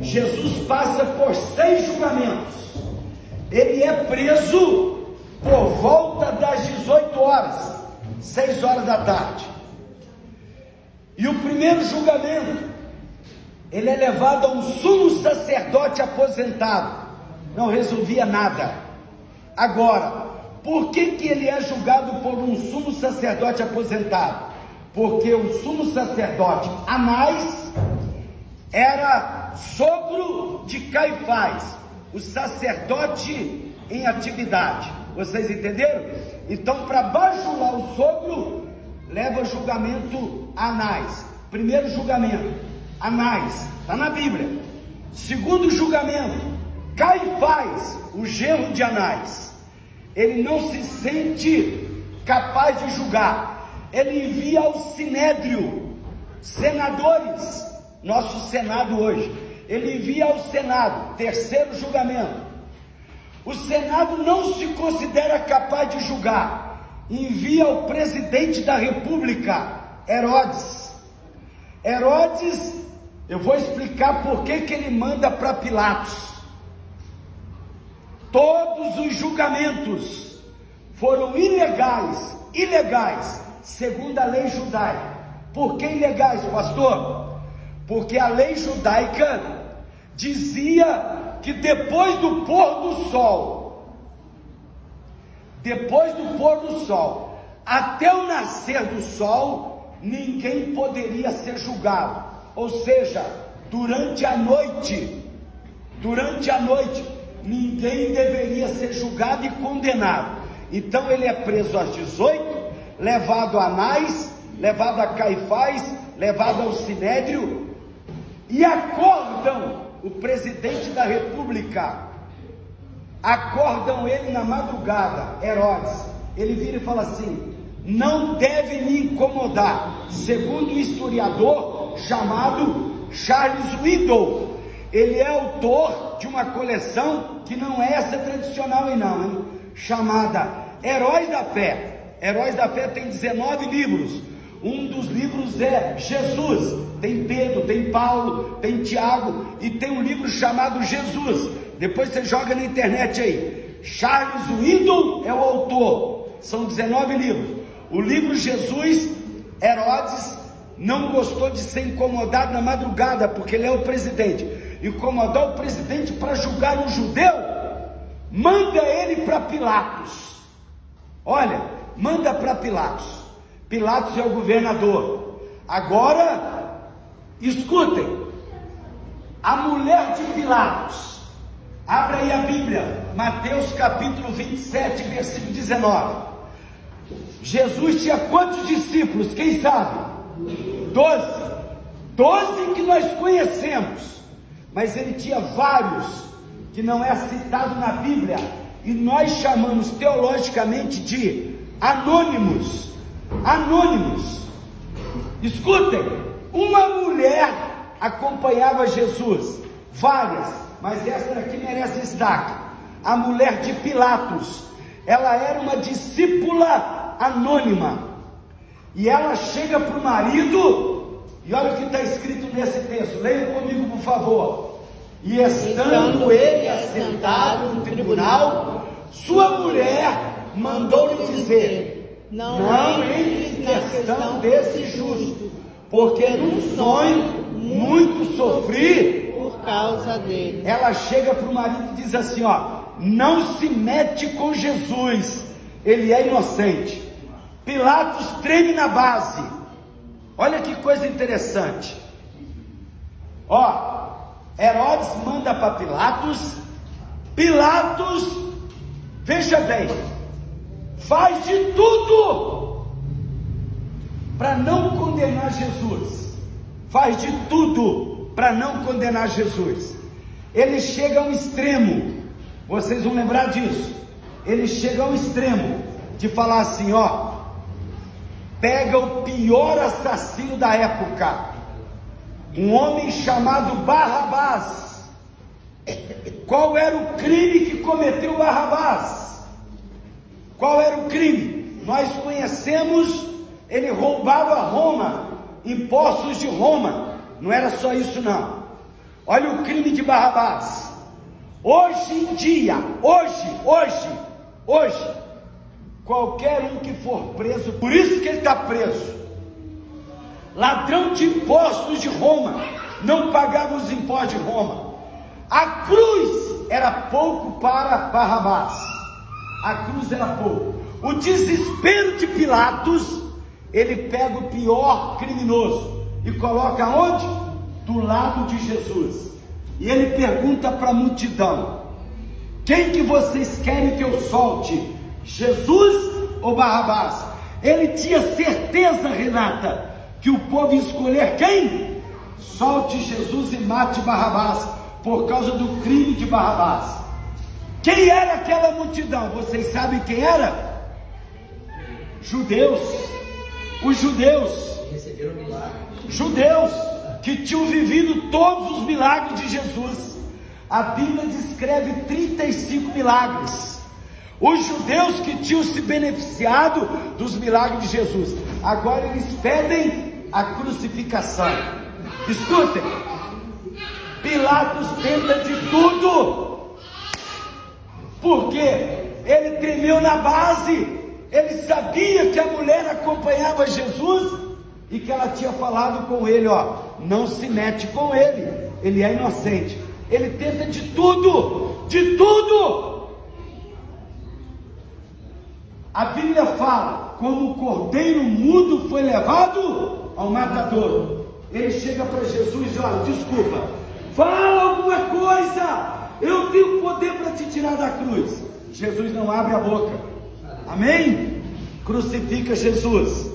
Jesus passa por 6 julgamentos. Ele é preso por volta das 18 horas, 6 horas da tarde. E o primeiro julgamento, ele é levado a um sumo sacerdote aposentado, não resolvia nada. Agora, por que ele é julgado por um sumo sacerdote aposentado? Porque o sumo sacerdote Anás era sogro de Caifás, o sacerdote em atividade. Vocês entenderam? Então, para bajular o sogro, leva julgamento Anás. Primeiro julgamento, Anás, está na Bíblia. Segundo julgamento, Caifás, o genro de Anás. Ele não se sente capaz de julgar. Ele envia ao Sinédrio, senadores, nosso Senado hoje. Ele envia ao Senado, terceiro julgamento. O Senado não se considera capaz de julgar. Envia ao presidente da República, Herodes. Herodes, eu vou explicar por que ele manda para Pilatos. Todos os julgamentos foram ilegais, segundo a lei judaica. Por que ilegais, pastor? Porque a lei judaica dizia que depois do pôr do sol, até o nascer do sol, ninguém poderia ser julgado. Ou seja, durante a noite, ninguém deveria ser julgado e condenado. Então ele é preso às 18, levado a Anás, levado a Caifás, levado ao Sinédrio, e acordam o presidente da República, acordam ele na madrugada, Herodes. Ele vira e fala assim: não deve me incomodar, segundo um historiador chamado Charles Swindoll. Ele é autor de uma coleção que não é essa tradicional aí não, hein? Chamada Heróis da Fé. Heróis da Fé tem 19 livros. Um dos livros é Jesus. Tem Pedro, tem Paulo, tem Tiago e tem um livro chamado Jesus. Depois você joga na internet aí. Charles Swindoll é o autor. São 19 livros. O livro Jesus, Herodes não gostou de ser incomodado na madrugada, porque ele é o presidente. Incomodar o presidente para julgar um judeu, manda ele para Pilatos. Olha, manda para Pilatos. Pilatos é o governador. Agora, escutem, a mulher de Pilatos, abra aí a Bíblia, Mateus capítulo 27, versículo 19. Jesus tinha quantos discípulos? Quem sabe? 12 que nós conhecemos, mas ele tinha vários que não é citado na Bíblia, e nós chamamos teologicamente de anônimos. Escutem, uma mulher acompanhava Jesus, várias, mas essa daqui merece destaque. A mulher de Pilatos, ela era uma discípula anônima, e ela chega para o marido, e olha o que está escrito nesse texto, leia comigo por favor. E estando ele assentado no tribunal, sua mulher mandou-lhe dizer: não entres na questão desse justo, porque num sonho muito sofri por causa dele. Ela chega para o marido e diz assim: ó, não se mete com Jesus, ele é inocente. Pilatos treme na base. Olha que coisa interessante. Ó, Herodes manda para Pilatos. Pilatos, veja bem, faz de tudo para não condenar Jesus. Faz de tudo para não condenar Jesus. Ele chega ao extremo, vocês vão lembrar disso. Ele chega ao extremo de falar assim: ó, pega o pior assassino da época, um homem chamado Barrabás. Qual era o crime que cometeu Barrabás? Qual era o crime? Nós conhecemos, ele roubava Roma, impostos de Roma. Não era só isso não. Olha o crime de Barrabás. Hoje em dia, hoje, qualquer um que for preso, por isso que ele está preso, ladrão de impostos de Roma, não pagava os impostos de Roma. A cruz era pouco para Barrabás. A cruz era pouco. O desespero de Pilatos, ele pega o pior criminoso e coloca onde? Do lado de Jesus. E ele pergunta para a multidão: quem que vocês querem que eu solte? Jesus ou Barrabás? Ele tinha certeza, Renata, que o povo ia escolher quem? Solte Jesus e mate Barrabás, por causa do crime de Barrabás. Quem era aquela multidão? Vocês sabem quem era? Judeus. Os judeus receberam milagre. Judeus que tinham vivido todos os milagres de Jesus. A Bíblia descreve 35 milagres. Os judeus que tinham se beneficiado dos milagres de Jesus, agora eles pedem a crucificação. Escutem, Pilatos tenta de tudo, porque ele tremeu na base. Ele sabia que a mulher acompanhava Jesus e que ela tinha falado com ele, ó, não se mete com ele é inocente. Ele tenta de tudo, de tudo. A Bíblia fala, como o cordeiro mudo foi levado ao matadouro. Ele chega para Jesus e olha, desculpa, fala alguma coisa, eu tenho poder para te tirar da cruz. Jesus não abre a boca. Amém? Crucifica Jesus.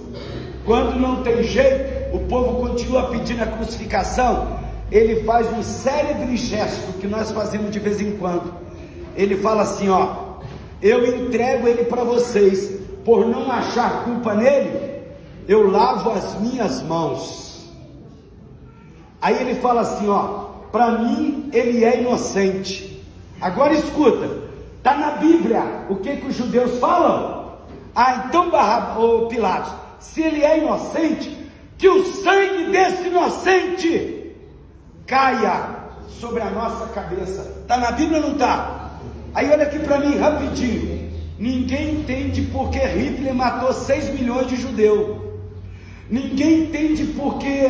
Quando não tem jeito, o povo continua pedindo a crucificação. Ele faz um célebre gesto que nós fazemos de vez em quando. Ele fala assim, ó, eu entrego ele para vocês. Por não achar culpa nele, eu lavo as minhas mãos. Aí ele fala assim, ó, para mim ele é inocente. Agora escuta, está na Bíblia o que os judeus falam? Então Pilatos, se ele é inocente, que o sangue desse inocente caia sobre a nossa cabeça. Está na Bíblia ou não está? Aí olha aqui para mim rapidinho. Ninguém entende porque Hitler matou 6 milhões de judeus. Ninguém entende porque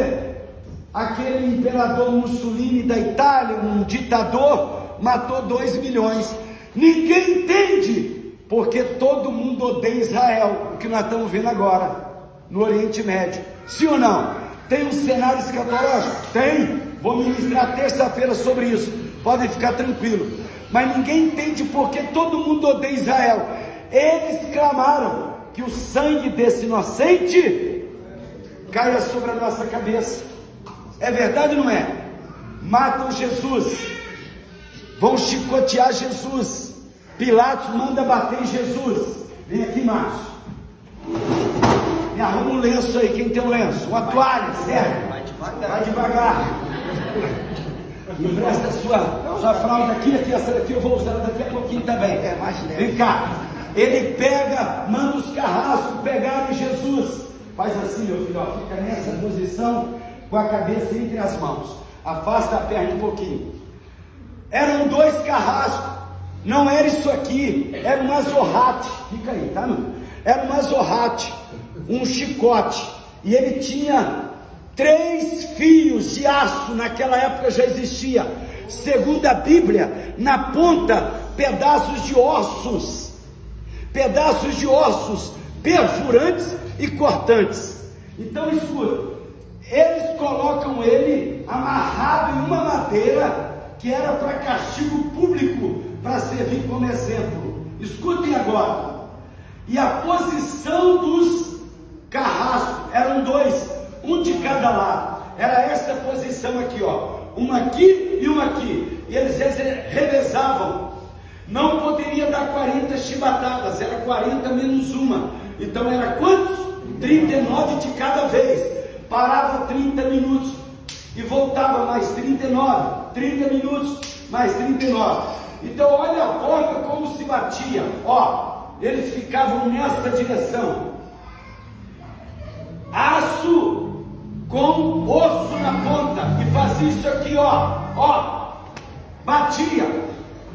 aquele imperador Mussolini da Itália, um ditador, matou 2 milhões. Ninguém entende porque todo mundo odeia Israel, o que nós estamos vendo agora no Oriente Médio. Sim ou não? Tem um cenário escatológico? Tem. Vou ministrar terça-feira sobre isso, podem ficar tranquilos. Mas ninguém entende porque todo mundo odeia Israel. Eles clamaram que o sangue desse inocente caia sobre a nossa cabeça. É verdade ou não é? Matam Jesus, vão chicotear Jesus. Pilatos manda bater em Jesus. Vem aqui, Márcio, me arruma um lenço aí. Quem tem um lenço? Uma toalha, sério. Vai devagar. Empresta sua fralda aqui, essa daqui eu vou usar daqui a pouquinho também. Vem cá. Ele pega, manda os carrascos pegarem Jesus. Faz assim, meu filho, ó, fica nessa posição, com a cabeça entre as mãos. Afasta a perna um pouquinho. Eram 2 carrascos. Não era isso aqui, era um azorrate. Fica aí, tá, não? Era um azorrate, um chicote. E ele tinha 3 fios de aço, naquela época já existia. Segundo a Bíblia, na ponta, pedaços de ossos perfurantes e cortantes. Então escuta, eles colocam ele amarrado em uma madeira, que era para castigo público, para servir como exemplo. Escutem agora. E a posição dos carrascos, eram 2, um de cada lado. Era essa posição aqui, ó, uma aqui e uma aqui. E eles revezavam. Não poderia dar 40 chibatadas, era 40 menos uma. Então era quantos? 39 de cada vez. Parava 30 minutos e voltava mais 39, 30 minutos, mais 39. Então olha a forma como se batia. Ó, eles ficavam nessa direção. Aço com osso na ponta, e fazia isso aqui, ó. batia,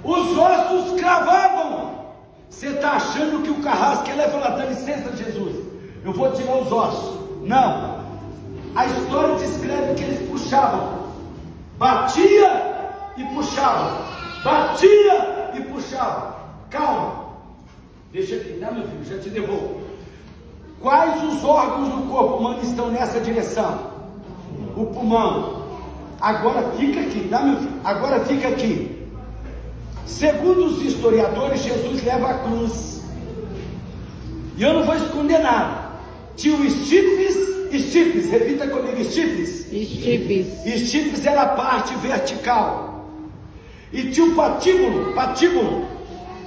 os ossos cravavam. Você está achando que o carrasco ia falar: dá licença, Jesus, eu vou tirar os ossos? Não, a história descreve que eles puxavam, batia e puxava, batia e puxava. Calma, deixa aqui, dá meu filho, já te devolvo. Quais os órgãos do corpo humano estão nessa direção? O pulmão. Agora fica aqui, dá meu filho, agora fica aqui. Segundo os historiadores, Jesus leva a cruz, e eu não vou esconder nada. Tinha o estípis, repita comigo, estípis era a parte vertical, e tinha o patíbulo,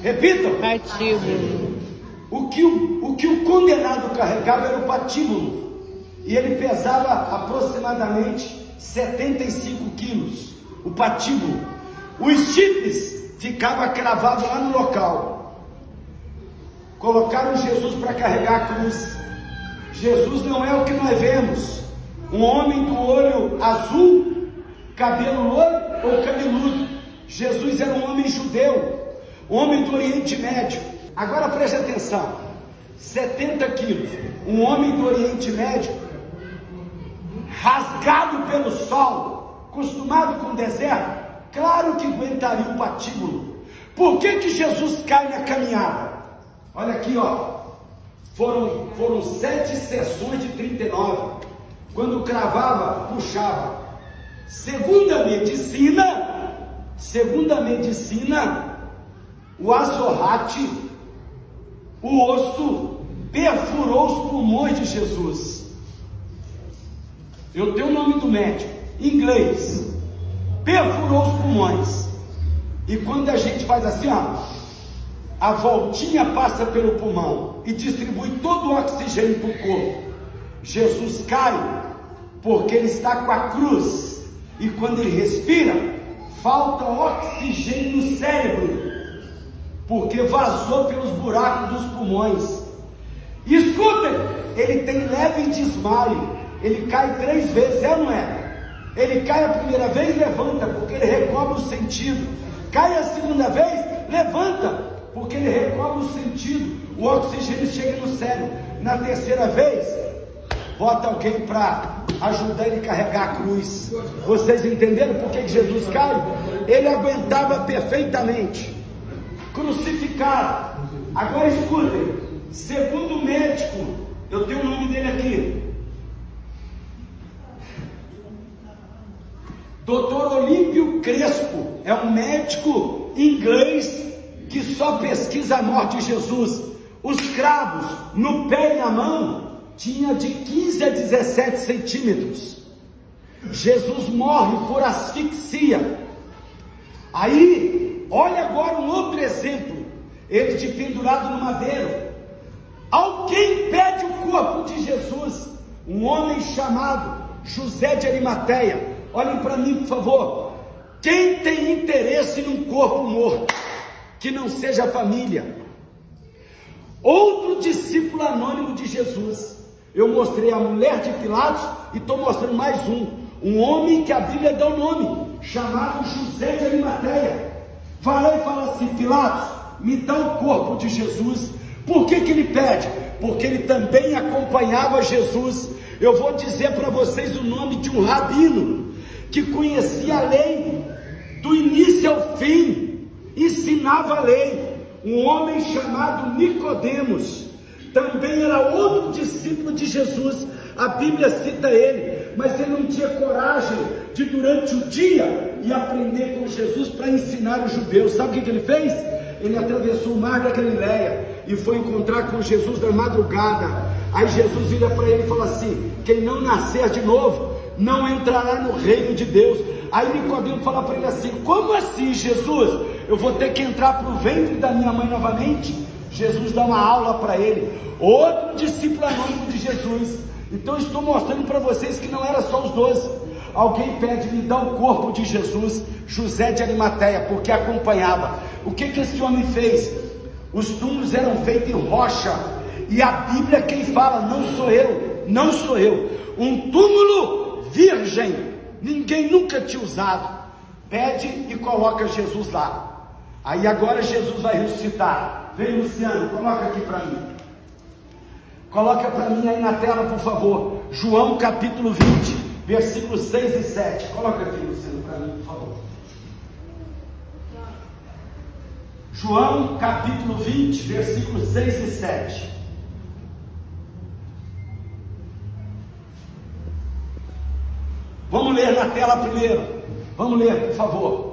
repitam, patíbulo. o que o condenado carregava era o patíbulo, e ele pesava aproximadamente 75 quilos, o patíbulo. O estípis ficava cravado lá no local. Colocaram Jesus para carregar a cruz. Jesus não é o que nós vemos, um homem do olho azul, cabelo loiro ou cabeludo. Jesus era um homem judeu, um homem do Oriente Médio. Agora preste atenção, 70 quilos, um homem do Oriente Médio, rasgado pelo sol, acostumado com o deserto, claro que aguentaria o patíbulo. Por que Jesus cai na caminhada? Olha aqui, foram 7 sessões de 39, quando cravava, puxava. Segundo a medicina, o azorrate, o osso, perfurou os pulmões de Jesus. Eu tenho o nome do médico, em inglês, perfurou os pulmões. E quando a gente faz assim, a voltinha passa pelo pulmão e distribui todo o oxigênio para o corpo. Jesus cai porque ele está com a cruz, e quando ele respira, falta oxigênio no cérebro, porque vazou pelos buracos dos pulmões. E escutem, ele tem leve desmaio, ele cai 3 vezes, é ou não é? Ele cai a primeira vez, levanta, porque ele recobra o sentido. Cai a segunda vez, levanta, porque ele recobra o sentido. O oxigênio chega no cérebro. Na terceira vez, bota alguém para ajudar ele a carregar a cruz. Vocês entenderam por que Jesus cai? Ele aguentava perfeitamente, crucificado. Agora escutem, segundo o médico, eu tenho o nome dele aqui, Dr. Olímpio Crespo, é um médico inglês que só pesquisa a morte de Jesus. Os cravos no pé e na mão tinha de 15 a 17 centímetros. Jesus morre por asfixia. Aí, olha agora um outro exemplo, ele de pendurado no madeiro. Alguém pede o corpo de Jesus, um homem chamado José de Arimateia. Olhem para mim, por favor. Quem tem interesse num corpo morto, que não seja a família? Outro discípulo anônimo de Jesus. Eu mostrei a mulher de Pilatos e estou mostrando mais um homem que a Bíblia dá o nome, chamado José de Arimateia. Fala e fala assim: Pilatos, me dá o corpo de Jesus. Por que ele pede? Porque ele também acompanhava Jesus. Eu vou dizer para vocês o nome de um rabino que conhecia a lei do início ao fim, ensinava a lei, um homem chamado Nicodemos. Também era outro discípulo de Jesus, a Bíblia cita ele, mas ele não tinha coragem de durante o dia ir aprender com Jesus para ensinar os judeus. Sabe o que ele fez? Ele atravessou o mar da Galileia e foi encontrar com Jesus na madrugada. Aí Jesus vira para ele e fala assim: quem não nascer de novo não entrará no reino de Deus. Aí Nicodemo fala para ele assim: como assim, Jesus? Eu vou ter que entrar para o ventre da minha mãe novamente? Jesus dá uma aula para ele, outro discípulo anônimo de Jesus. Então estou mostrando para vocês que não era só os 12. Alguém pede, me dá o corpo de Jesus, José de Arimateia, porque acompanhava. O que esse homem fez? Os túmulos eram feitos em rocha, e a Bíblia quem fala, não sou eu, um túmulo virgem, ninguém nunca tinha usado. pede e coloca Jesus lá. Aí agora Jesus vai ressuscitar. Vem, Luciano, coloca aqui para mim. Coloca para mim aí na tela, por favor. João capítulo 20, versículos 6 e 7. Coloca aqui, Luciano, para mim, por favor. João capítulo 20, versículos 6 e 7. Vamos ler na tela primeiro. Vamos ler, por favor.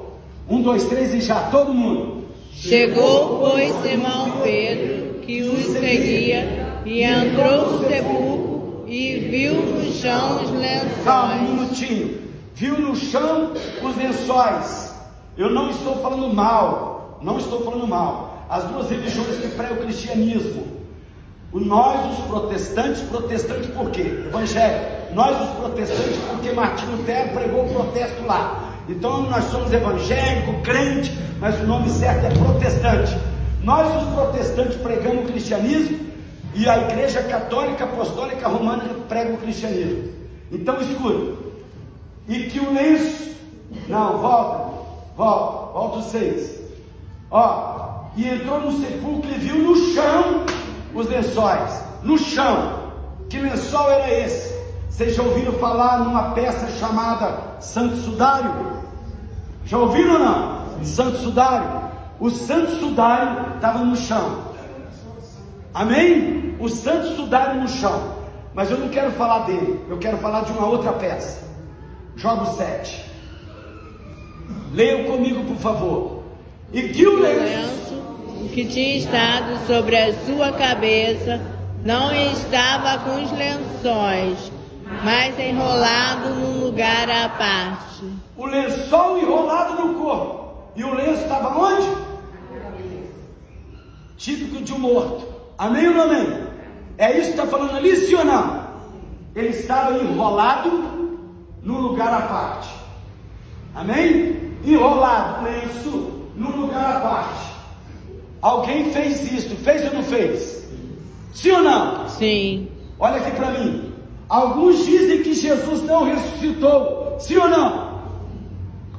1, 2, 3 e já, todo mundo. Chegou, pois, Simão Pedro, que o seguia, e entrou no sepulcro e viu no chão os lençóis. Calma um minutinho. Viu no chão os lençóis. Eu não estou falando mal. Não estou falando mal. As duas religiões que pregam o cristianismo. Nós, os protestantes por quê? Evangelho. Nós, os protestantes, porque Martinho Lutero pregou o protesto lá. Então nós somos evangélico, crente, mas o nome certo é protestante. Nós, os protestantes, pregamos o cristianismo e a Igreja Católica Apostólica Romana prega o cristianismo. Então escute. E que o lenço, não, volta os 6. E entrou no sepulcro e viu no chão os lençóis. No chão. Que lençol era esse? Vocês já ouviram falar numa peça chamada Santo Sudário? Já ouviram ou não? Santo Sudário. O Santo Sudário estava no chão. Amém? O Santo Sudário no chão. Mas eu não quero falar dele. Eu quero falar de uma outra peça. Jogo 7. Leiam comigo, por favor. E que o lenço que tinha estado sobre a sua cabeça não estava com os lençóis, mas enrolado num lugar à parte. O lençol enrolado no corpo. E o lenço estava onde? Típico de um morto. Amém ou não amém? É isso que está falando ali, sim ou não? Ele estava enrolado num lugar à parte. Amém? Enrolado, lenço, num lugar à parte. Alguém fez isto, fez ou não fez? Sim ou não? Sim. Olha aqui para mim. Alguns dizem que Jesus não ressuscitou. Sim ou não?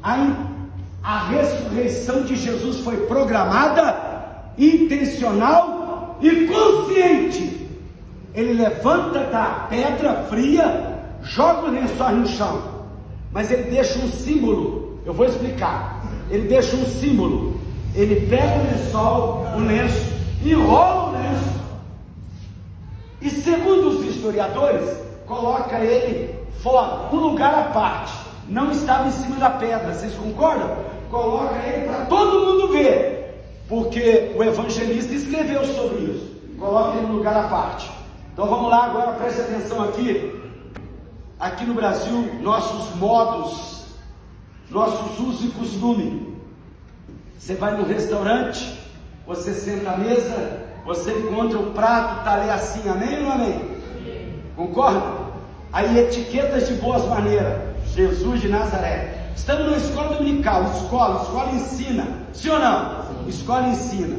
A ressurreição de Jesus foi programada, intencional e consciente. Ele levanta da pedra fria, joga os lençóis no chão, mas ele deixa um símbolo. Eu vou explicar. Ele deixa um símbolo. Ele pega o lençol, o lenço, enrola o lenço e, segundo os historiadores, coloca ele fora, um lugar à parte. Não estava em cima da pedra, vocês concordam? Coloca ele para todo mundo ver, porque o evangelista escreveu sobre isso. Coloca ele no lugar à parte. Então vamos lá agora, preste atenção aqui. Aqui no Brasil, nossos modos, nossos usos e costumes. Você vai no restaurante, você senta à mesa, você encontra o prato, talher assim, amém ou não amém? Concorda? Aí etiquetas de boas maneiras. Jesus de Nazaré. Estamos na escola dominical. Escola ensina. Sim ou não? Escola ensina.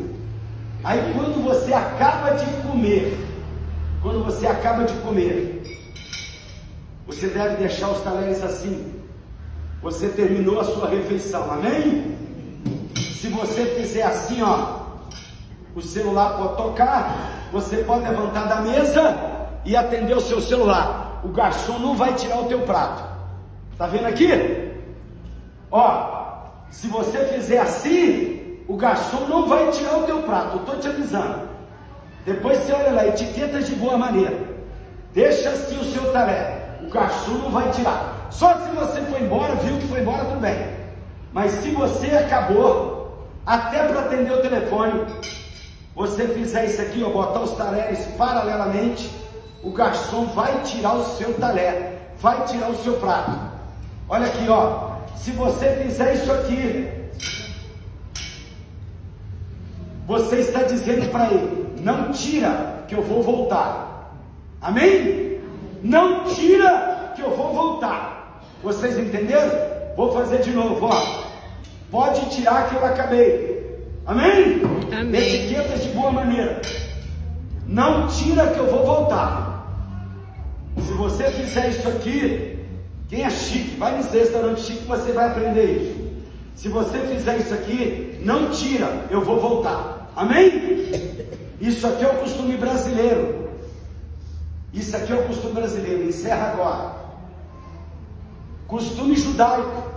Aí quando você acaba de comer, você deve deixar os talheres assim. Você terminou a sua refeição, amém? Se você fizer assim, o celular pode tocar, você pode levantar da mesa e atender o seu celular. O garçom não vai tirar o teu prato. Tá vendo aqui? Se você fizer assim, o garçom não vai tirar o teu prato. Eu estou te avisando. Depois você olha lá, etiquetas de boa maneira. Deixa assim o seu talher. O garçom não vai tirar. Só se você foi embora, viu que foi embora, tudo bem. Mas se você acabou, até para atender o telefone, você fizer isso aqui, botar os talheres paralelamente, o garçom vai tirar o seu talher, vai tirar o seu prato. Olha aqui, se você fizer isso aqui, você está dizendo para ele: não tira, que eu vou voltar. Amém? Não tira, que eu vou voltar. Vocês entenderam? Vou fazer de novo, Pode tirar que eu acabei. Amém? Amém. Etiquetas de boa maneira. Não tira que eu vou voltar. Se você fizer isso aqui, quem é chique, vai nesse restaurante chique, você vai aprender isso. Se você fizer isso aqui, não tira, eu vou voltar. Amém? Isso aqui é o costume brasileiro. Isso aqui é o costume brasileiro. Encerra agora. Costume judaico.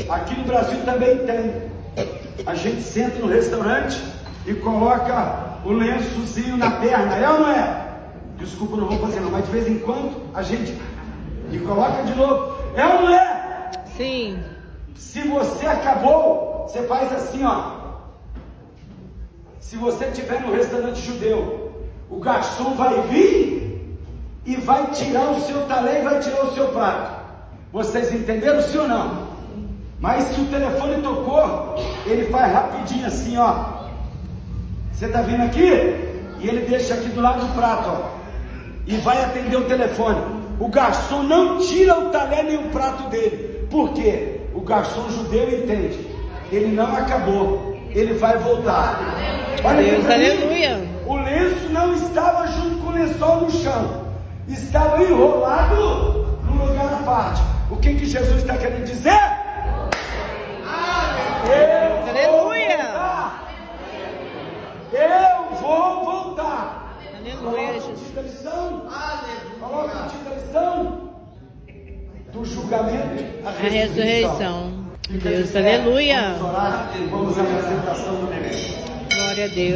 Aqui no Brasil também tem. A gente senta no restaurante e coloca o lençozinho na perna. É ou não é? Desculpa, não vou fazer não, mas de vez em quando a gente... E coloca de novo. É ou não é? Sim. Se você acabou, você faz assim, ó. Se você estiver no restaurante judeu, o garçom vai vir e vai tirar o seu talher e vai tirar o seu prato. Vocês entenderam, sim ou não? Mas se o telefone tocou, ele faz rapidinho assim, ó. Você tá vindo aqui? E ele deixa aqui do lado do prato, ó. E vai atender o telefone. O garçom não tira o talher nem o prato dele. Por quê? O garçom judeu entende. Ele não acabou. Ele vai voltar. Olha Deus, aleluia. O lenço não estava junto com o lençol no chão. Estava enrolado num lugar à parte. O que Jesus está querendo dizer? Aleluia. Eu vou voltar. Aleluia, Jesus. Coloca a lição do julgamento, A ressurreição. Deus, aleluia. Vamos orar e vamos à apresentação do neném. Glória a Deus.